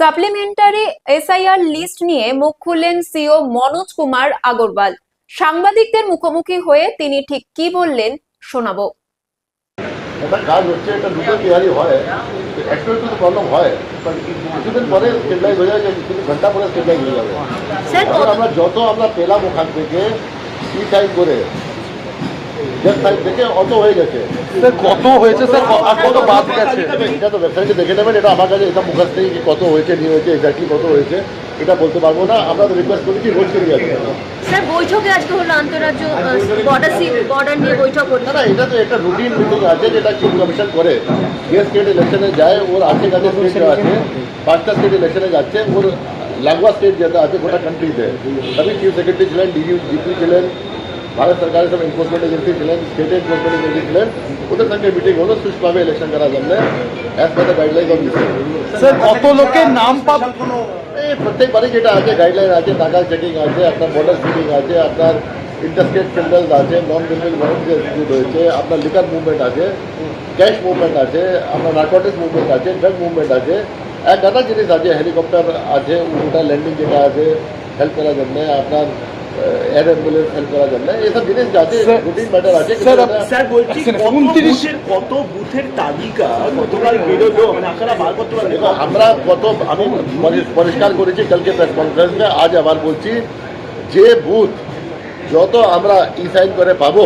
Supplementary SIR list নিয়ে মুখ খুললেন সিও মনোজ কুমার আগরওয়াল। সাংবাদিকদের মুখোমুখি হয়ে তিনি ঠিক কি বললেন শোনাবো। একটা কাজ হচ্ছে, একটা দুটো তৈরি হয়, একটু একটু তো প্রবলেম হয়, কিছুদিন পরে স্টেবিলাইজ হয়ে যায়, কিছু ঘন্টা পরে স্টেবিলাইজ হয়ে যাবে। এখন আমরা যত আমরা পেলাম ওখান থেকে ই সাইড করে লেফট সাইড থেকে অত হয়ে গেছে। স্যার কত হয়েছে স্যার, আর কত বাদ গেছে? এটা তো ওয়েবসাইটে দেখে নেবেন, এটা আমার কাছে এটা মুখাস নেই কি কত হয়েছে নিয়ে হয়েছে এক্স্যাক্টলি কত হয়েছে এটা বলতে পারবো না। আমরা তো রিকোয়েস্ট করেছি রোজ করে যাবে। স্যার বৈঠকে আজকে হলো আন্তঃরাজ্য বর্ডার নিয়ে বৈঠক হলো। না, এটা তো একটা রুটিন মিটিং আছে যেটা চিফ কমিশন করে। যে স্টেট ইলেকশনে যায় ওর আছে কাছে স্টেট আছে, 5টা স্টেট ইলেকশনে যাচ্ছে, ওর লাগোয়া স্টেট যেটা আছে গোটা কান্ট্রিতে। তবে চিফ সেক্রেটারি ছিলেন, ডিজি ছিলেন, ভারত সরকারের সব এনফোর্সমেন্ট এজেন্সি ছিলেন, স্টেট এনফোর্সমেন্ট এজেন্সি ছিলেন, ওদের সঙ্গে মিটিং হলো সুষ্ঠুভাবে ইলেকশন করার জন্য as per the guideline of this. Sir কত লোকের নাম পাবেন? এই প্রত্যেকবারই যেটা আছে গাইডলাইন আছে, টাকা চেকিং আছে, আপনার বর্ডার চেকিং আছে, আপনার ইন্টারস্টেট ক্রিমিনালস আছে, নন ক্রিমিনাল ওয়ারেন্ট এক্সিকিউট হয়েছে, আপনার লিকার মুভমেন্ট আছে, ক্যাশ মুভমেন্ট আছে, আপনার নার্কোটিক্স মুভমেন্ট আছে, ড্রাগ মুভমেন্ট আছে, এক গাদা জিনিস আছে, হেলিকপ্টার আছে, ওটা ল্যান্ডিং যেটা আছে হেল্প করার জন্য, আপনার এয়ার অ্যাম্বুলেন্স হেল্প করার জন্য, এইসব জিনিস আছে, রুটিন ম্যাটার আছে। স্যার বলছি কত বুথের তালিকা গতকাল বেরোলো, মানে আপনারা বার করতে পারবেন? আমরা আমি পরিষ্কার করেছি কালকে প্রেস কনফারেন্সে, আজ আবার বলছি, যে বুথ যত আমরা ই সাইন করে পাবো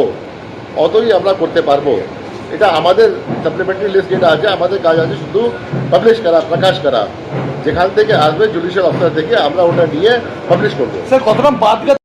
অতই আমরা করতে পারবো। এটা আমাদের সাপ্লিমেন্টারি লিস্ট যেটা আছে, আমাদের কাজ আছে শুধু পাবলিশ করা, প্রকাশ করা, যেখান থেকে আসবে জুডিশিয়াল অফিসার থেকে আমরা ওটা নিয়ে পাবলিশ করবো। স্যার কতটা বাদ গেছে?